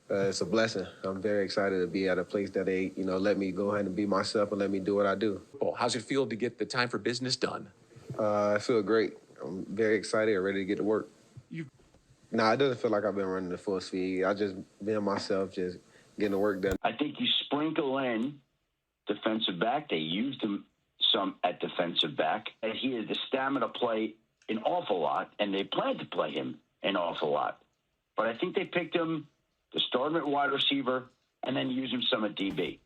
It's a blessing. I'm very excited to be at a place that they, let me go ahead and be myself and let me do what I do. Oh, how's it feel to get the time for business done? I feel great. I'm very excited and ready to get to work. Nah, it doesn't feel like I've been running the full speed. I just been myself, just getting the work done. I think you sprinkle in defensive back. They used him some at defensive back. And he has the stamina to play an awful lot, and they plan to play him an awful lot. But I think they picked him to start him at wide receiver and then use him some at DB.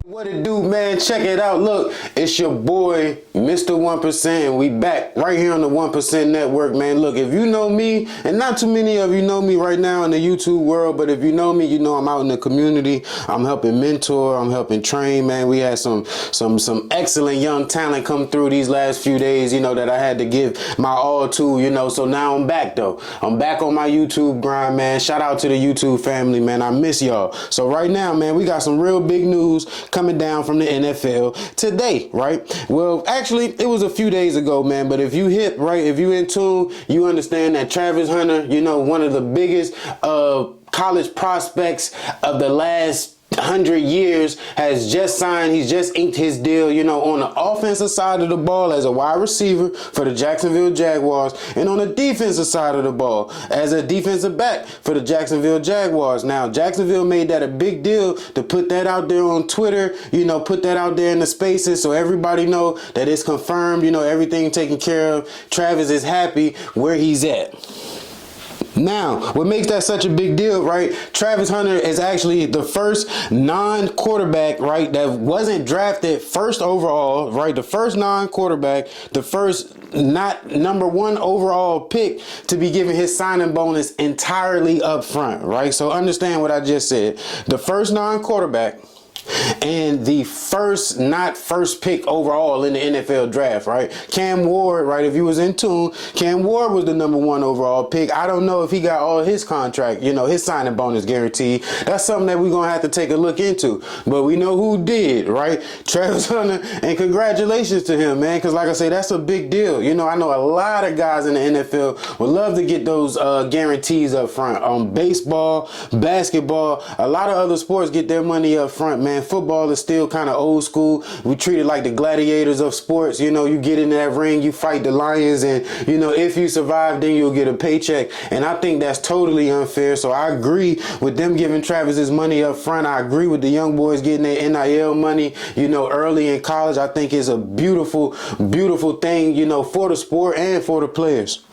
What it do, man? Check it out. Look, it's your boy, Mr. 1%, and we back right here on the 1% Network, man. Look, if you know me, and not too many of you know me right now in the YouTube world, but if you know me, you know I'm out in the community. I'm helping mentor. I'm helping train, man. We had some excellent young talent come through these last few days, that I had to give my all to, so now I'm back, though. I'm back on my YouTube grind, man. Shout out to the YouTube family, man. I miss y'all. So right now, man, we got some real big news coming down from the NFL today, right? Well, actually, it was a few days ago, man, but if you hip, right, if you in tune, you understand that Travis Hunter, one of the biggest college prospects of the last 100 years, has just signed. He's just inked his deal, on the offensive side of the ball as a wide receiver for the Jacksonville Jaguars, and on the defensive side of the ball as a defensive back for the Jacksonville Jaguars. Now, Jacksonville made that a big deal to put that out there on Twitter, put that out there in the spaces so everybody know that it's confirmed, everything taken care of. Travis is happy where he's at. Now, what makes that such a big deal, right? Travis Hunter is actually the first non-quarterback, right, that wasn't drafted first overall, right? The first non-quarterback, the first not number one overall pick to be given his signing bonus entirely up front, right? So understand what I just said. The first non-quarterback and the not first pick overall in the NFL draft, right? Cam Ward, right? If you was in tune, Cam Ward was the number one overall pick. I don't know if he got all his contract, his signing bonus guaranteed. That's something that we're going to have to take a look into. But we know who did, right? Travis Hunter, and congratulations to him, man, because like I say, that's a big deal. I know a lot of guys in the NFL would love to get those guarantees up front. Baseball, basketball, a lot of other sports get their money up front, man. Football is still kind of old school. We treat it like the gladiators of sports. You get in that ring, you fight the lions, and if you survive, then you'll get a paycheck. And I think that's totally unfair. So I agree with them giving Travis his money up front. I agree with the young boys getting their NIL money, early in college. I think it's a beautiful, beautiful thing, for the sport and for the players.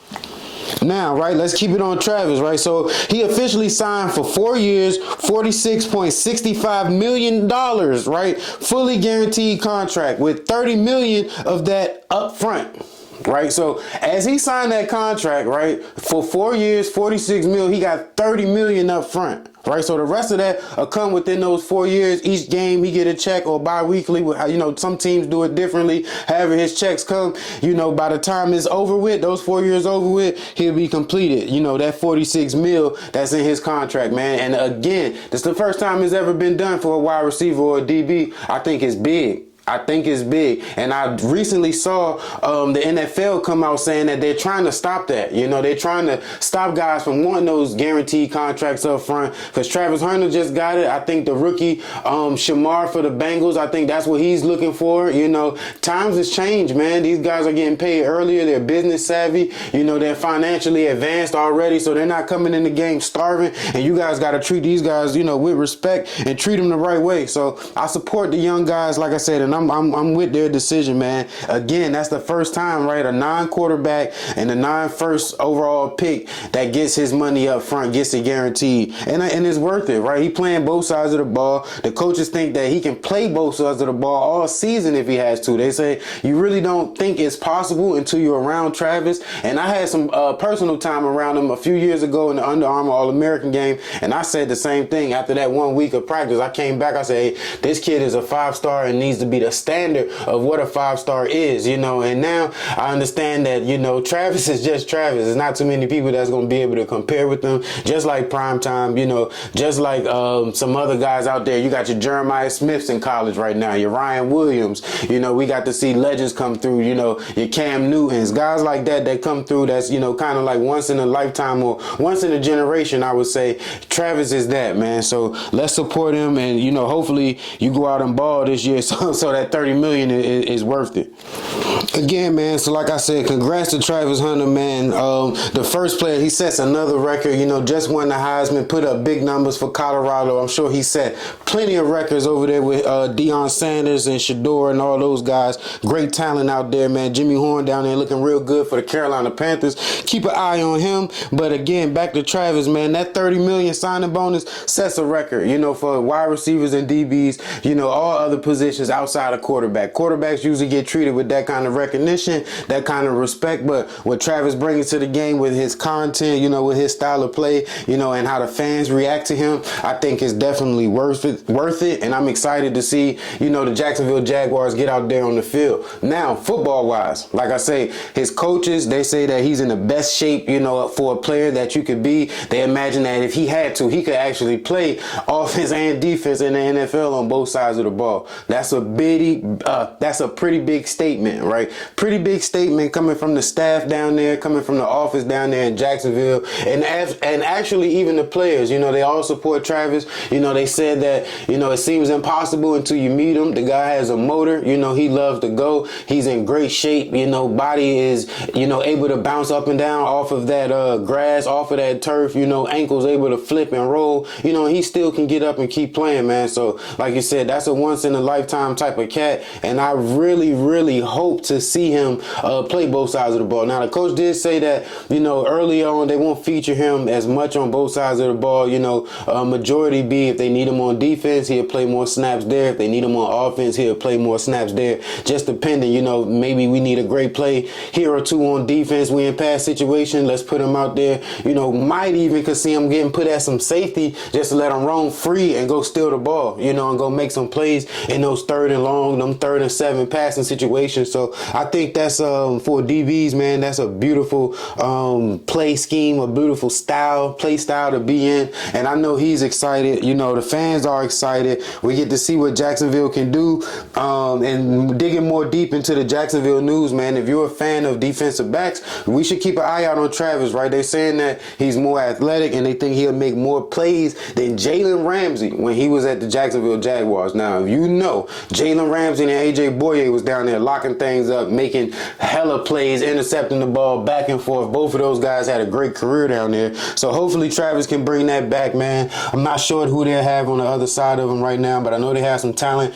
Now, right, let's keep it on Travis, right? So he officially signed for 4 years, $46.65 million, right? Fully guaranteed contract with $30 million of that up front. Right, so as he signed that contract, right, for 4 years, $46 million, he got $30 million up front. Right, so the rest of that will come within those 4 years. Each game he get a check, or bi-weekly. Some teams do it differently. However his checks come, by the time it's over with, those 4 years over with, he'll be completed. That 46 mil that's in his contract, man. And again, this is the first time it's ever been done for a wide receiver or a DB. I think it's big. And I recently saw the NFL come out saying that they're trying to stop that. They're trying to stop guys from wanting those guaranteed contracts up front, because Travis Hunter just got it. I think the rookie Shamar for the Bengals, I think that's what he's looking for. Times has changed, man. These guys are getting paid earlier. They're business savvy. They're financially advanced already, so they're not coming in the game starving. And you guys got to treat these guys, with respect and treat them the right way. So I support the young guys, like I said, and I'm with their decision, man. Again, that's the first time, right? A non-quarterback and a non-first overall pick that gets his money up front, gets it guaranteed. And it's worth it, right? He playing both sides of the ball. The coaches think that he can play both sides of the ball all season if he has to. They say you really don't think it's possible until you're around Travis. And I had some personal time around him a few years ago in the Under Armour All-American game, and I said the same thing after that 1 week of practice. I came back, I said, hey, this kid is a 5-star and needs to be the a standard of what a 5-star is, you know. And now I understand that, you know, Travis is just Travis. There's not too many people that's going to be able to compare with them. Just like Primetime, you know, just like some other guys out there. You got your Jeremiah Smiths in college right now, your Ryan Williams. You know, we got to see legends come through, you know, your Cam Newtons, guys like that come through that's, you know, kind of like once in a lifetime or once in a generation, I would say. Travis is that, man. So let's support him, and, you know, hopefully you go out and ball this year so that 30 million is worth it. Again, man, so like I said, congrats to Travis Hunter, man. The first player, he sets another record, you know, just won the Heisman, put up big numbers for Colorado. I'm sure he set plenty of records over there with Deion Sanders and Shador and all those guys. Great talent out there, man. Jimmy Horn down there looking real good for the Carolina Panthers. Keep an eye on him. But again, back to Travis, man, that 30 million signing bonus sets a record, you know, for wide receivers and DBs, you know, all other positions outside of quarterback. Quarterbacks usually get treated with that kind of recognition, that kind of respect, but what Travis brings to the game with his content, you know, with his style of play, you know, and how the fans react to him, I think is definitely worth it. And I'm excited to see, you know, the Jacksonville Jaguars get out there on the field. Now, football-wise, like I say, his coaches, they say that he's in the best shape, you know, for a player that you could be. They imagine that if he had to, he could actually play offense and defense in the NFL on both sides of the ball. That's a pretty big statement, right? Pretty big statement coming from the staff down there, coming from the office down there in Jacksonville, and actually even the players, you know, they all support Travis. You know, they said that, you know, it seems impossible until you meet him. The guy has a motor, you know, he loves to go. He's in great shape, you know, body is, you know, able to bounce up and down off of that grass, off of that turf, you know, ankles able to flip and roll, you know, he still can get up and keep playing, man. So like you said, that's a once in a lifetime type of cat, and I really hope to see him play both sides of the ball. Now, the coach did say that, you know, early on they won't feature him as much on both sides of the ball. You know, majority be if they need him on defense, he'll play more snaps there. If they need him on offense, he'll play more snaps there. Just depending, you know, maybe we need a great play here or two on defense. We in pass situation, let's put him out there. You know, might even could see him getting put at some safety just to let him roam free and go steal the ball, you know, and go make some plays in those 3rd and long, them 3rd and 7 passing situations. So I think that's for DBs, man, that's a beautiful play scheme, a beautiful play style to be in. And I know he's excited. You know, the fans are excited. We get to see what Jacksonville can do. And digging more deep into the Jacksonville news, man, if you're a fan of defensive backs, we should keep an eye out on Travis, right? They're saying that he's more athletic and they think he'll make more plays than Jalen Ramsey when he was at the Jacksonville Jaguars. Now, if you know, Jalen Ramsey and AJ Boye was down there locking things up, making hella plays, intercepting the ball back and forth. Both of those guys had a great career down there. So hopefully Travis can bring that back, man. I'm not sure who they have on the other side of him right now, but I know they have some talent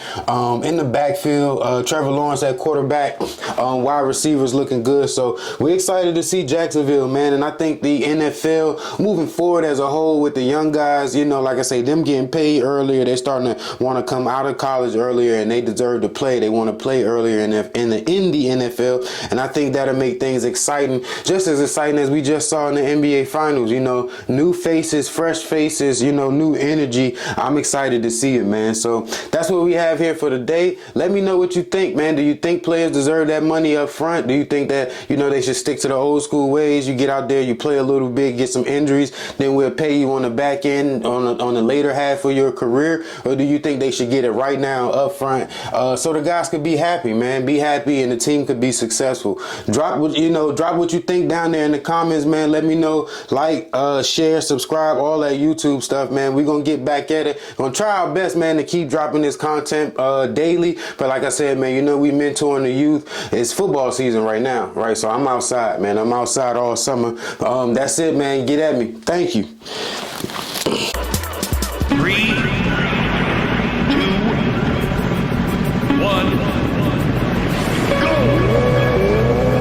in the backfield. Trevor Lawrence at quarterback, wide receivers looking good. So we're excited to see Jacksonville, man. And I think the NFL moving forward as a whole with the young guys, you know, like I say, them getting paid earlier. They're starting to want to come out of college earlier, and they deserve to play. They want to play earlier in the NFL, and I think that'll make things exciting, just as exciting as we just saw in the NBA Finals. You know, new faces, fresh faces, you know, new energy. I'm excited to see it, man. So that's what we have here for today. Let me know what you think, man. Do you think players deserve that money up front? Do you think that, you know, they should stick to the old school ways? You get out there, you play a little bit, get some injuries, then we'll pay you on the back end on the later half of your career? Or do you think they should get it right now up front so the guys could be happy, man? Be happy and the team could be successful. Drop what you think down there in the comments, man. Let me know. Like, share, subscribe, all that YouTube stuff, man. We're gonna get back at it. Gonna try our best, man, to keep dropping this content daily. But like I said, man, you know, we mentoring the youth. It's football season right now, right? So I'm outside, man. I'm outside all summer. That's it, man. Get at me. Thank you. 3, 2, 1.